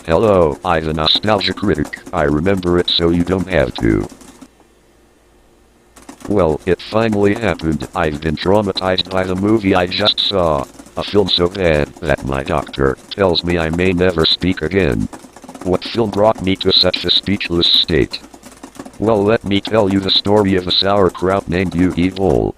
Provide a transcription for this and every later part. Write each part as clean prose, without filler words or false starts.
Hello, I'm the Nostalgia Critic. I remember it so you don't have to. Well, it finally happened. I've been traumatized by the movie I just saw. A film so bad that my doctor tells me I may never speak again. What film brought me to such a speechless state? Well, let me tell you the story of a sauerkraut named Uwe Boll.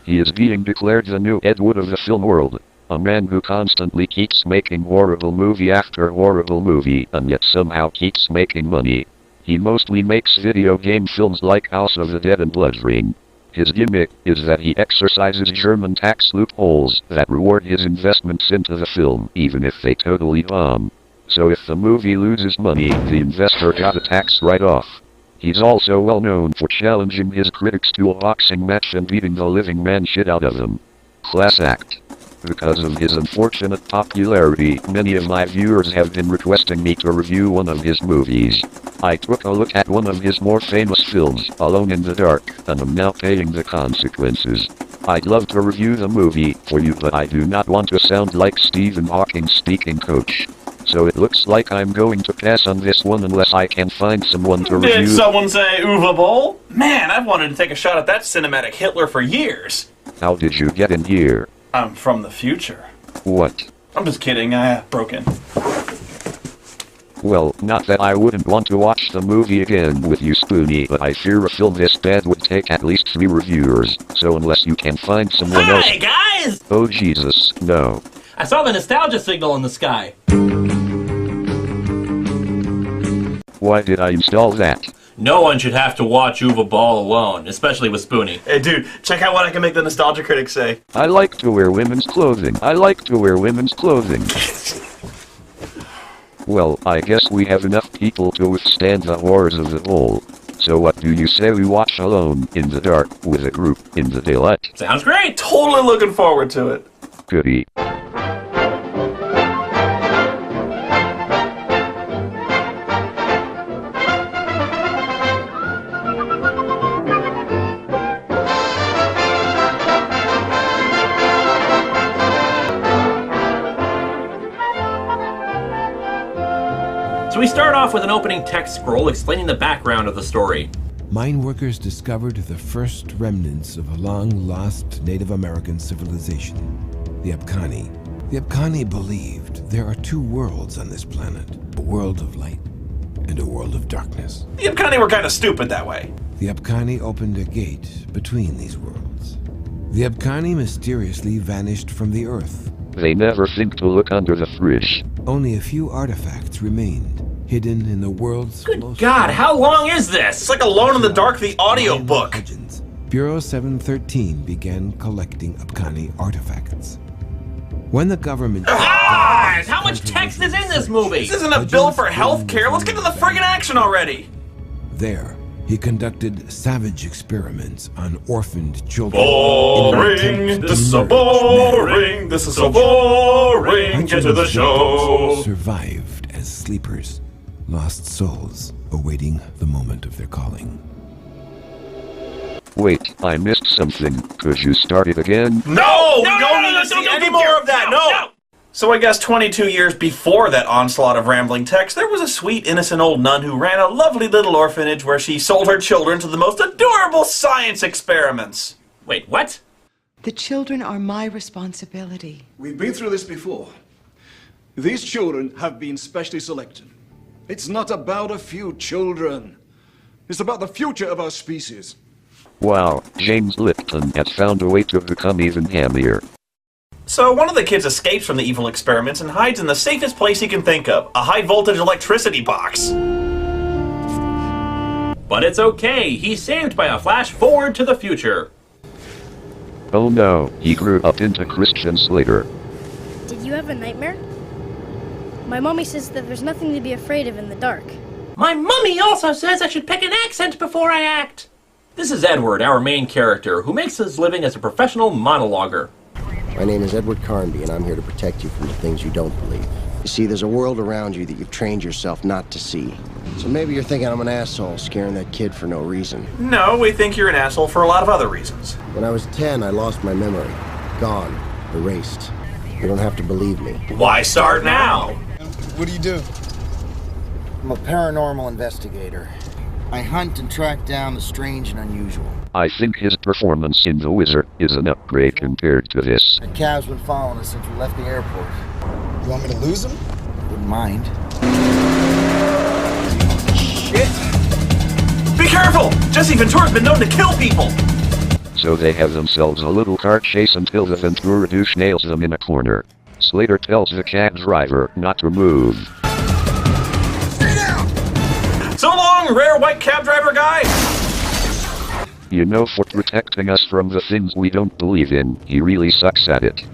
He is being declared the new Ed Wood of the film world. A man who constantly keeps making horrible movie after horrible movie and yet somehow keeps making money. He mostly makes video game films like House of the Dead and Blood Ring. His gimmick is that he exercises German tax loopholes that reward his investments into the film even if they totally bomb. So if the movie loses money, the investor got a tax write-off. He's also well known for challenging his critics to a boxing match and beating the living man shit out of them. Class act. Because of his unfortunate popularity, many of my viewers have been requesting me to review one of his movies. I took a look at one of his more famous films, Alone in the Dark, and am now paying the consequences. I'd love to review the movie for you, but I do not want to sound like Stephen Hawking's speaking coach. So it looks like I'm going to pass on this one unless I can find someone to review. Did someone say Uwe Boll? Man, I've wanted to take a shot at that cinematic Hitler for years. How did you get in here? I'm from the future. What? I'm just kidding, I broke in. Well, not that I wouldn't want to watch the movie again with you, Spoony, but I fear a film this bad would take at least 3 reviewers, so unless you can find someone else— Hi, guys! Oh Jesus, no. I saw the nostalgia signal in the sky. Why did I install that? No one should have to watch Uwe Boll alone, especially with Spoony. Hey dude, check out what I can make the Nostalgia Critic say. I like to wear women's clothing. I like to wear women's clothing. Well, I guess we have enough people to withstand the horrors of the bowl. So what do you say we watch Alone in the Dark with a group in the daylight? Sounds great! Totally looking forward to it. Goody. So we start off with an opening text scroll explaining the background of the story. Mine workers discovered the first remnants of a long-lost Native American civilization, the Abkhani. The Abkhani believed there are 2 worlds on this planet, a world of light and a world of darkness. The Abkhani were kind of stupid that way. The Abkhani opened a gate between these worlds. The Abkhani mysteriously vanished from the Earth. They never think to look under the fridge. Only a few artifacts remained, hidden in the world's Good God, how long is this? It's like Alone in the Dark, the audiobook. legends. Bureau 713 began collecting Abkhani artifacts. When the government— God, how much text is in this movie? This isn't a bill for healthcare. Let's get to the friggin' action already. There, he conducted savage experiments on orphaned children. Boring. This is so boring. This is so boring. Get to the show. Survived as sleepers, lost souls awaiting the moment of their calling. Wait, I missed something. Could you start it again? No! We don't need to see any more of that. No! So I guess 22 years before that onslaught of rambling text, there was a sweet, innocent old nun who ran a lovely little orphanage where she sold her children to the most adorable science experiments. Wait, what? The children are my responsibility. We've been through this before. These children have been specially selected. It's not about a few children. It's about the future of our species. Wow, James Lipton has found a way to become even hammier. So one of the kids escapes from the evil experiments and hides in the safest place he can think of, a high-voltage electricity box. But it's okay, he's saved by a flash forward to the future. Oh no, he grew up into Christian Slater. Did you have a nightmare? My mommy says that there's nothing to be afraid of in the dark. My mummy also says I should pick an accent before I act. This is Edward, our main character, who makes his living as a professional monologuer. My name is Edward Carnby, and I'm here to protect you from the things you don't believe. You see, there's a world around you that you've trained yourself not to see. So maybe you're thinking I'm an asshole scaring that kid for no reason. No, we think you're an asshole for a lot of other reasons. When I was 10, I lost my memory. Gone. Erased. You don't have to believe me. Why start now? What do you do? I'm a paranormal investigator. I hunt and track down the strange and unusual. I think his performance in The Wizard is an upgrade compared to this. That cab's been following us since we left the airport. You want me to lose him? Wouldn't mind. Shit! Be careful! Jesse Ventura's been known to kill people! So they have themselves a little car chase until the Ventura douche nails them in a corner. Slater tells the cab driver not to move. Stay down! So long, rare white cab driver guy! You know, for protecting us from the things we don't believe in, he really sucks at it.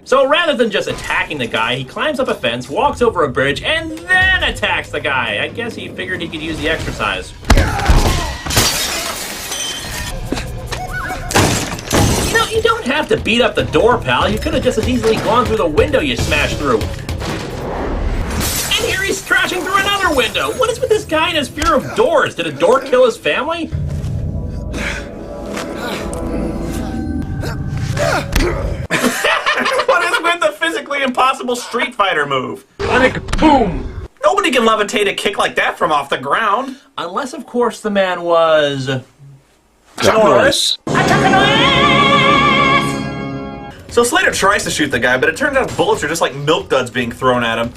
So rather than just attacking the guy, he climbs up a fence, walks over a bridge, and then attacks the guy. I guess he figured he could use the exercise. No, you don't have to beat up the door, pal. You could have just as easily gone through the window you smashed through. And here he's crashing through another window. What is with this guy and his fear of doors? Did a door kill his family? What is with the physically impossible Street Fighter move? Sonic boom! Nobody can levitate a kick like that from off the ground. Unless, of course, the man was... Norris. So Slater tries to shoot the guy, but it turns out bullets are just like milk duds being thrown at him.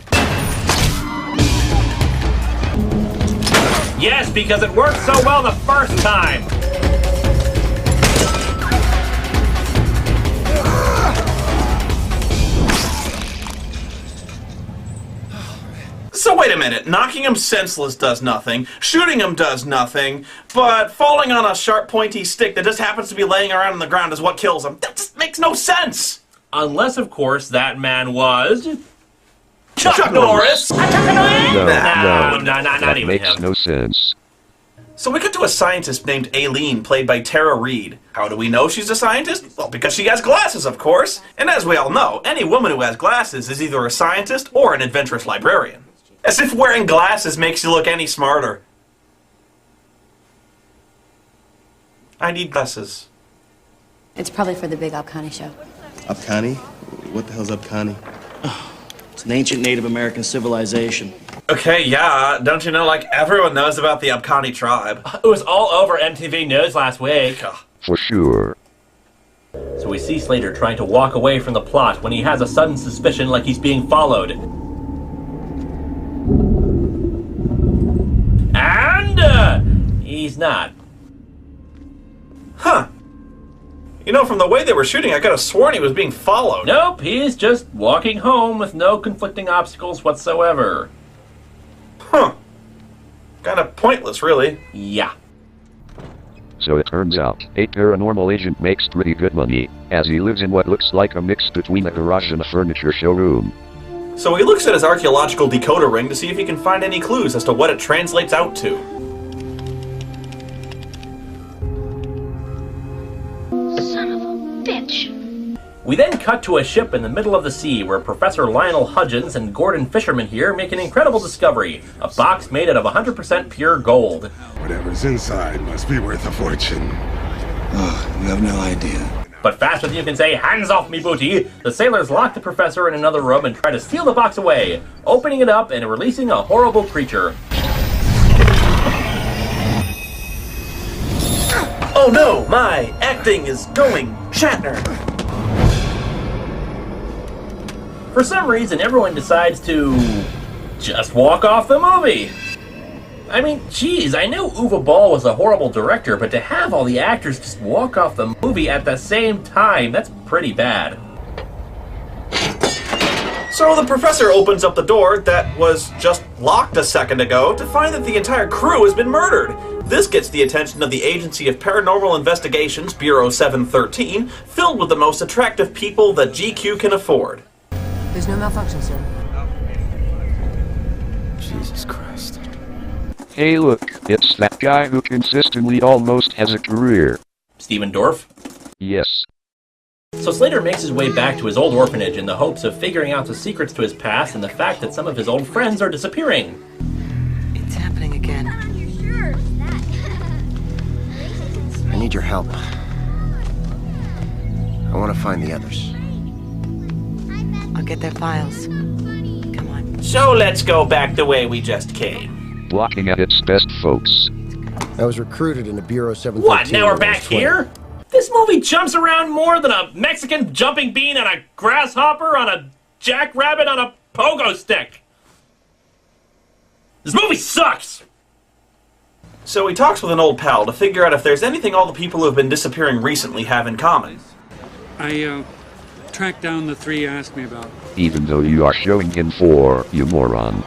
Yes, because it worked so well the first time! So wait a minute, knocking him senseless does nothing, shooting him does nothing, but falling on a sharp pointy stick that just happens to be laying around on the ground is what kills him. That just makes no sense! Unless, of course, that man was... Chuck Norris! No, not even makes him. no sense. So we cut to a scientist named Aileen, played by Tara Reid. How do we know she's a scientist? Well, because she has glasses, of course. And as we all know, any woman who has glasses is either a scientist or an adventurous librarian. As if wearing glasses makes you look any smarter. I need glasses. It's probably for the big Alkani show. Upcani? What the hell's Upcani? It's an ancient Native American civilization. Okay, yeah, don't you know, like, everyone knows about the Upcani tribe. It was all over MTV News last week. For sure. So we see Slater trying to walk away from the plot when he has a sudden suspicion like he's being followed. And, he's not. Huh. You know, from the way they were shooting, I could have sworn he was being followed. Nope, he's just walking home with no conflicting obstacles whatsoever. Huh. Kind of pointless, really. Yeah. So it turns out, a paranormal agent makes pretty good money, as he lives in what looks like a mix between a garage and a furniture showroom. So he looks at his archaeological decoder ring to see if he can find any clues as to what it translates out to. Son of a bitch. We then cut to a ship in the middle of the sea where Professor Lionel Hudgens and Gordon Fisherman here make an incredible discovery. A box made out of 100% pure gold. Whatever's inside must be worth a fortune. Oh, you have no idea. But faster than you can say, hands off me booty, the sailors lock the professor in another room and try to steal the box away, opening it up and releasing a horrible creature. Oh no, my acting is going Shatner. For some reason, everyone decides to just walk off the movie. I mean, geez, I knew Uwe Ball was a horrible director, but to have all the actors just walk off the movie at the same time, that's pretty bad. So the professor opens up the door that was just locked a second ago to find that the entire crew has been murdered. This gets the attention of the Agency of Paranormal Investigations, Bureau 713, filled with the most attractive people that GQ can afford. There's no malfunction, sir. Jesus Christ. Hey look, it's that guy who consistently almost has a career. Steven Dorff? Yes. So Slater makes his way back to his old orphanage in the hopes of figuring out the secrets to his past and the fact that some of his old friends are disappearing. It's happening again. I need your help. I want to find the others. I'll get their files. Come on. So let's go back the way we just came. Blocking at its best, folks. I was recruited into Bureau 713. What, now we're when I was back 20. here? This movie jumps around more than a Mexican jumping bean on a grasshopper on a jackrabbit on a pogo stick. This movie sucks! So he talks with an old pal to figure out if there's anything all the people who have been disappearing recently have in common. I, tracked down the 3 you asked me about. Even though you are showing him 4, you moron.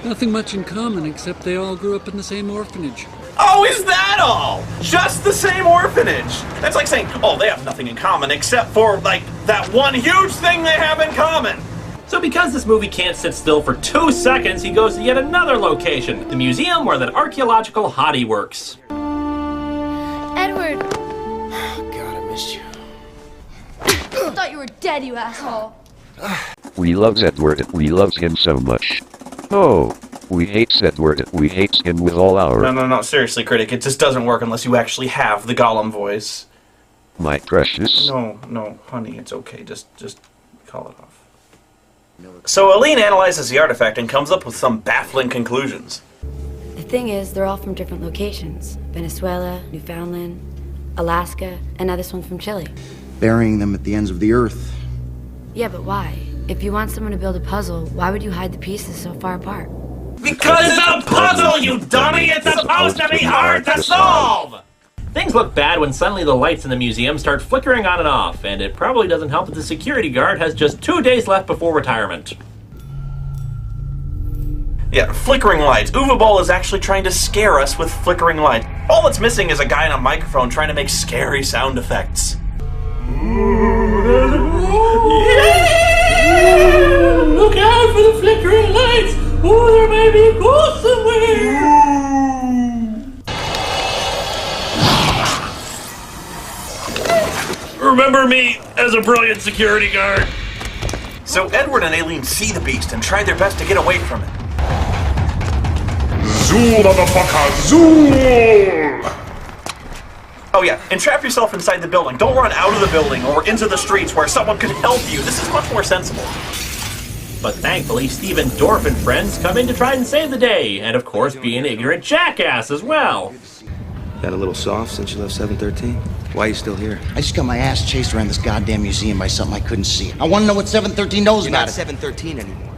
Nothing much in common except they all grew up in the same orphanage. Oh, is that all? Just the same orphanage? That's like saying, oh, they have nothing in common except for, like, that one huge thing they have in common. So because this movie can't sit still for 2 seconds, he goes to yet another location, the museum where that archaeological hottie works. Edward! God, I missed you. I thought you were dead, you asshole. We loves Edward, we loves him so much. Oh, we hates Edward, we hates him with all our... No, seriously, Critic, it just doesn't work unless you actually have the Gollum voice. My precious. No, honey, it's okay, just call it off. So Aline analyzes the artifact and comes up with some baffling conclusions. The thing is, they're all from different locations. Venezuela, Newfoundland, Alaska, and now this one's from Chile. Burying them at the ends of the earth. Yeah, but why? If you want someone to build a puzzle, why would you hide the pieces so far apart? Because it's a puzzle, you dummy! It's supposed to be hard to solve! Things look bad when suddenly the lights in the museum start flickering on and off, and it probably doesn't help that the security guard has just 2 days left before retirement. Yeah, flickering lights. Uwe Boll is actually trying to scare us with flickering lights. All it's missing is a guy on a microphone trying to make scary sound effects. Look out for the flickering lights! Oh, there may be a ghost somewhere! Remember me as a brilliant security guard. So Edward and Aileen see the beast and try their best to get away from it. Zool, motherfucker, zool! Oh yeah, entrap yourself inside the building. Don't run out of the building or into the streets where someone could help you. This is much more sensible. But thankfully, Steven Dorff and friends come in to try and save the day, and of course be an ignorant jackass as well. Got a little soft since you left 713? Why are you still here? I just got my ass chased around this goddamn museum by something I couldn't see. I want to know what 713 knows You're about not it. 713 anymore,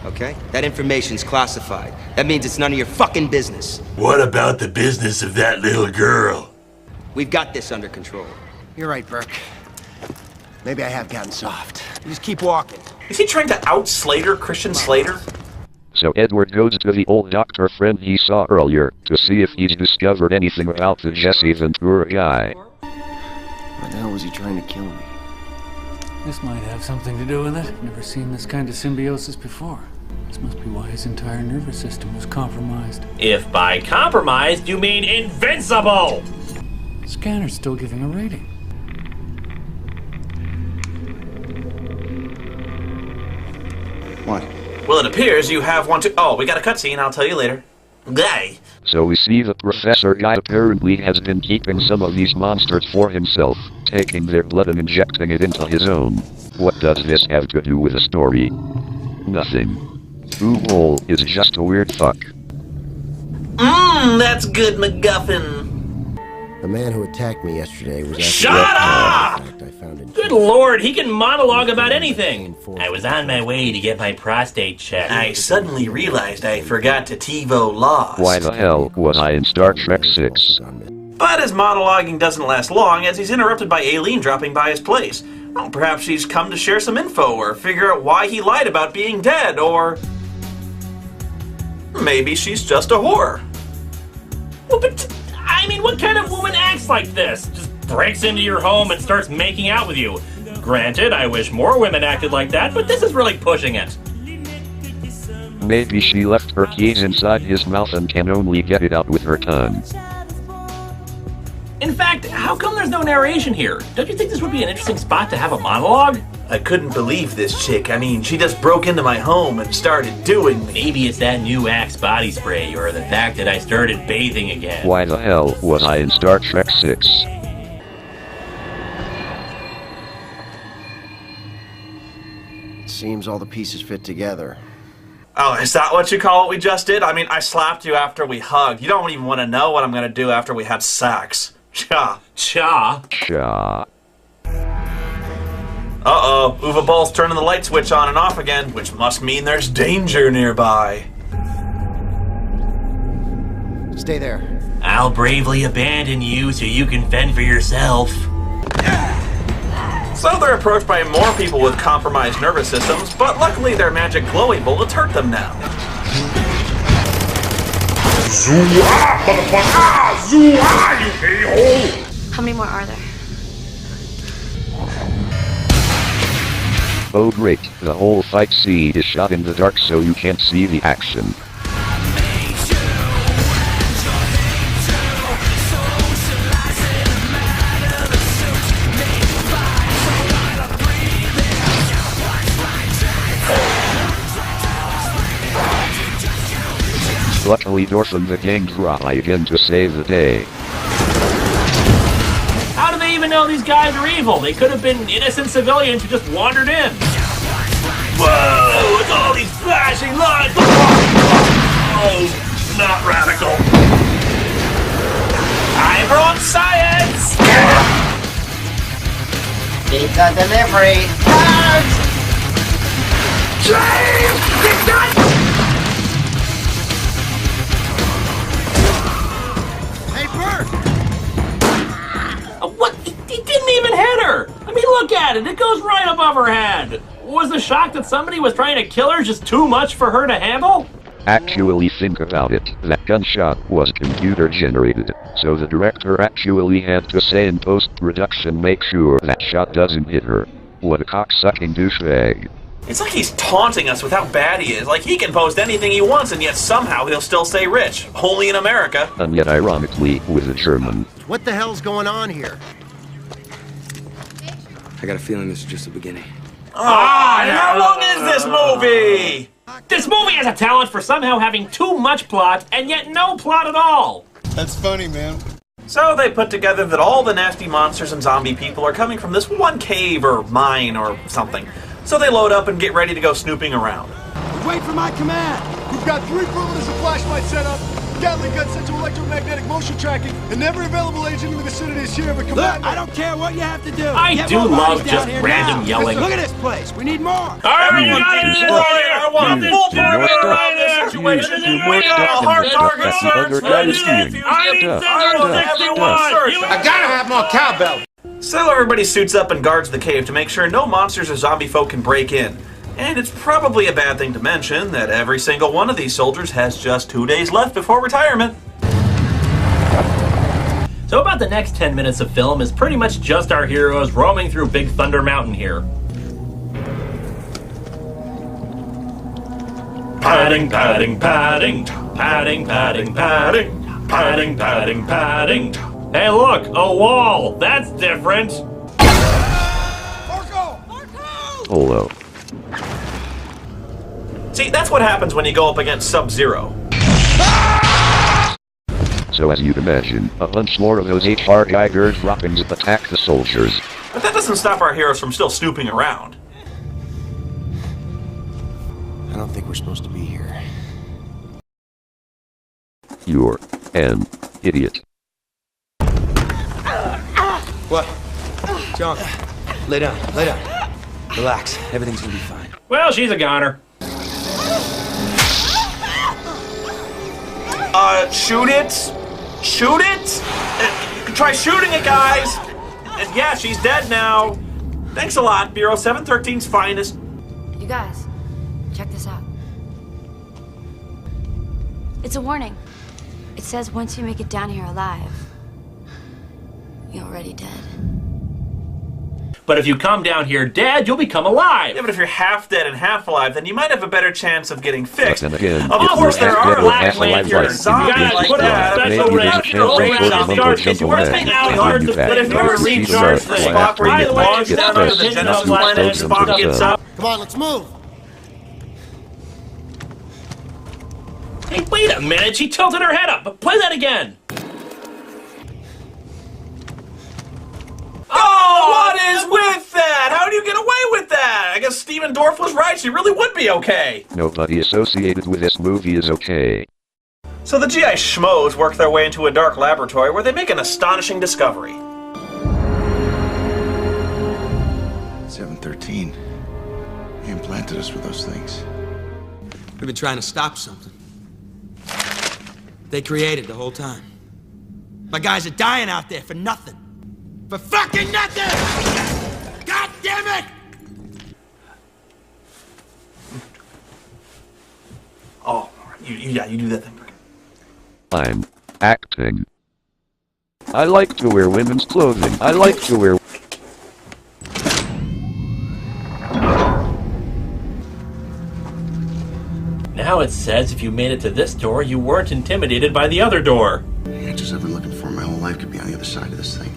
okay? That information's classified. That means it's none of your fucking business. What about the business of that little girl? We've got this under control. You're right, Burke. Maybe I have gotten soft. You just keep walking. Is he trying to out Slater, Christian Slater? So Edward goes to the old doctor friend he saw earlier to see if he's discovered anything about the Jesse Ventura guy. Why the hell was he trying to kill me? This might have something to do with it. Never seen this kind of symbiosis before. This must be why his entire nervous system was compromised. If by compromised you mean invincible! Scanner's still giving a rating. What? Well, it appears you have one too. Oh, we got a cutscene. I'll tell you later. Guy. So we see the professor guy apparently has been keeping some of these monsters for himself, taking their blood and injecting it into his own. What does this have to do with the story? Nothing. Uwe Boll is just a weird fuck. That's good, MacGuffin. The man who attacked me yesterday was actually... Shut up! I found it. Good lord, he can monologue about anything. I was on my way to get my prostate checked. I suddenly realized I forgot to TiVo Lost. Why the hell was I in Star Trek 6? But his monologuing doesn't last long as he's interrupted by Aileen dropping by his place. Well, perhaps she's come to share some info or figure out why he lied about being dead, or... maybe she's just a whore. Well, but... I mean, what kind of woman acts like this? Just breaks into your home and starts making out with you. Granted, I wish more women acted like that, but this is really pushing it. Maybe she left her keys inside his mouth and can only get it out with her tongue. In fact, how come there's no narration here? Don't you think this would be an interesting spot to have a monologue? I couldn't believe this chick. I mean, she just broke into my home and started doing me. Maybe it's that new Axe body spray, or the fact that I started bathing again. Why the hell was I in Star Trek 6? Seems all the pieces fit together. Oh, is that what you call what we just did? I mean, I slapped you after we hugged. You don't even want to know what I'm going to do after we had sex. Cha. Cha. Cha. Uh-oh, Uwe Boll's turning the light switch on and off again, which must mean there's danger nearby. Stay there. I'll bravely abandon you so you can fend for yourself. So they're approached by more people with compromised nervous systems, but luckily their magic glowing bullets hurt them now. Zoo-ah, motherfucker! Zoo-ah, you a-hole! How many more are there? Oh great, the whole fight scene is shot in the dark so you can't see the action. Luckily Dorf and the gang try again to save the day. How do they even know these guys are evil? They could have been innocent civilians who just wandered in. Whoa! It's all these flashing lights! Oh, not radical. Time for on science! Pizza delivery! James! It's not... Hey, Bert! What? He didn't even hit her! I mean, look at it! It goes right above her head! Was the shock that somebody was trying to kill her just too much for her to handle? Actually think about it, that gunshot was computer generated, so the director actually had to say in post-production make sure that shot doesn't hit her. What a cocksucking douchebag. It's like he's taunting us with how bad he is. Like he can post anything he wants and yet somehow he'll still stay rich. Only in America. And yet ironically, with a German. What the hell's going on here? I got a feeling this is just the beginning. How long is this movie? This movie has a talent for somehow having too much plot and yet no plot at all. That's funny, man. So they put together that all the nasty monsters and zombie people are coming from this one cave or mine or something. So they load up and get ready to go snooping around. Wait for my command! We've got 3 perimeters of flashlight set up, Gatling gun set to electromagnetic motion tracking, and every available agent in the vicinity is here, but Look, I don't care what you have to do. I Get do more love bodies just down here random now. yelling. Look at this place. We need more. Alright, you got it! I want a full perimeter around this situation. We got a hard target search. I gotta have more cowbell. So everybody suits up and guards the cave to make sure no monsters or zombie folk can break in. And it's probably a bad thing to mention that every single one of these soldiers has just 2 days left before retirement. So about the next 10 minutes of film is pretty much just our heroes roaming through Big Thunder Mountain here. Padding, padding, padding, padding, padding, padding, padding, padding, padding. Hey look, a wall! That's different! Hello. See, that's what happens when you go up against Sub-Zero. So as you'd imagine, a bunch more of those HR Geiger droppings attack the soldiers. But that doesn't stop our heroes from still snooping around. I don't think we're supposed to be here. You're an idiot. What? John, lay down, lay down. Relax, everything's gonna be fine. Well, she's a goner. Shoot it? Shoot it? Try shooting it, guys! And yeah, she's dead now. Thanks a lot, Bureau 713's finest. You guys, check this out. It's a warning. It says once you make it down here alive, you're already dead. But if you come down here dead, you'll become alive. Yeah, but if you're half dead and half alive, then you might have a better chance of getting fixed. But then again, Of if course, you're there half are dead or half black alive lanterns, like zombies you like put that. out maybe special there's a rate chance for around the the mumbo if you jumbo were to man hang out to hard, find you back but if and you were to see the recharge mark the right Spock, after by you the way, get it's down to the pissed and Genesis you planet and throw some Spock to gets the- up. Come on, let's move. Hey, wait a minute, she tilted her head up. Play that again. Oh! What is with that? How do you get away with that? I guess Steven Dorff was right. She really would be okay. Nobody associated with this movie is okay. So the GI schmoes work their way into a dark laboratory where they make an astonishing discovery. 713. He implanted us with those things. We've been trying to stop something. They created the whole time. My guys are dying out there for nothing. For fucking nothing! God damn it! Oh, you do that thing. I'm acting. I like to wear women's clothing. I like to wear... Now it says if you made it to this door, you weren't intimidated by the other door. The answers I've been looking for my whole life could be on the other side of this thing.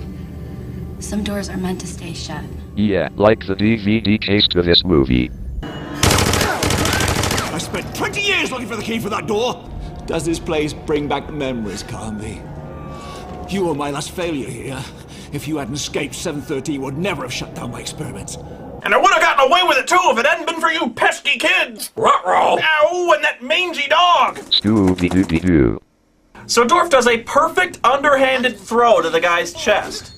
Some doors are meant to stay shut. Yeah, like the DVD case to this movie. I spent 20 years looking for the key for that door. Does this place bring back memories, Carnby? You were my last failure here. If you hadn't escaped, 713 would never have shut down my experiments. And I would have gotten away with it too if it hadn't been for you pesky kids! Ruh-roh! Ow, and that mangy dog! Scooby-Dooby-Doo. So Dorff does a perfect underhanded throw to the guy's chest.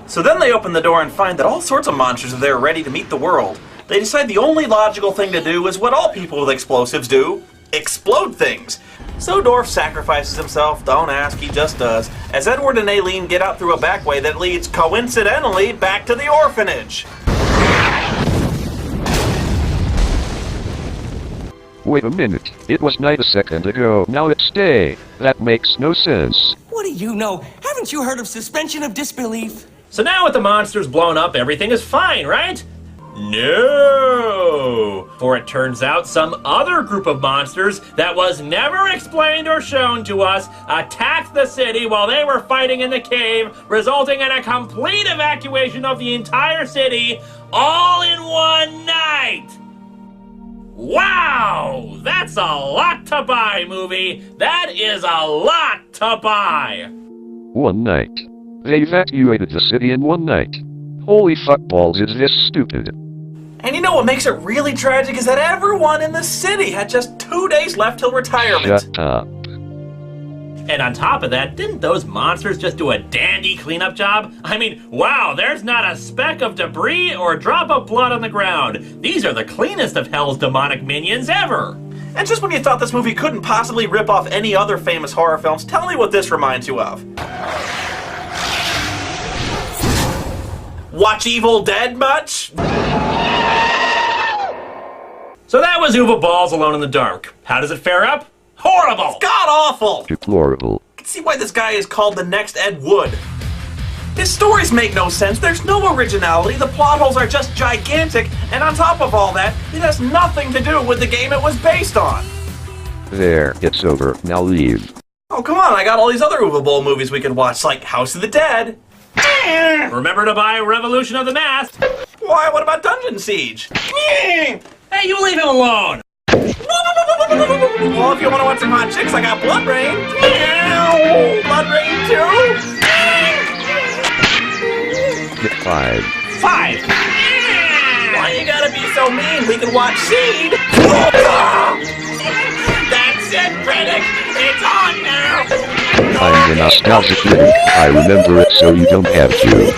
So then they open the door and find that all sorts of monsters are there ready to meet the world. They decide the only logical thing to do is what all people with explosives do. Explode things. So Dorff sacrifices himself, don't ask, he just does, as Edward and Aileen get out through a back way that leads, coincidentally, back to the orphanage. Wait a minute, it was night a second ago, now it's day. That makes no sense. What do you know? Haven't you heard of suspension of disbelief? So now with the monsters blown up, everything is fine, right? No! For it turns out some other group of monsters that was never explained or shown to us attacked the city while they were fighting in the cave, resulting in a complete evacuation of the entire city, all in one night! Wow! That's a lot to buy, movie! That is a lot to buy! One night. They evacuated the city in one night. Holy fuckballs, is this stupid? And you know what makes it really tragic is that everyone in the city had just 2 days left till retirement. Shut up. And on top of that, didn't those monsters just do a dandy cleanup job? I mean, wow, there's not a speck of debris or a drop of blood on the ground. These are the cleanest of Hell's demonic minions ever. And just when you thought this movie couldn't possibly rip off any other famous horror films, tell me what this reminds you of. Watch Evil Dead much? So that was Uwe Ball's Alone in the Dark. How does it fare up? Horrible! God-awful! Deplorable. I can see why this guy is called the next Ed Wood. His stories make no sense, there's no originality, the plot holes are just gigantic, and on top of all that, it has nothing to do with the game it was based on. There, it's over. Now leave. Oh, come on, I got all these other Uwe Boll movies we could watch, like House of the Dead. Remember to buy Revolution of the Mask. Why, what about Dungeon Siege? Hey, you leave him alone! Well, if you want to watch some hot chicks, I got Blood Rain. Blood Rain 2. Hit 5. 5. Why you gotta be so mean? We can watch Seed. That's it, Critic. It's on now. I'm the nostalgic critic. I remember it so you don't have to.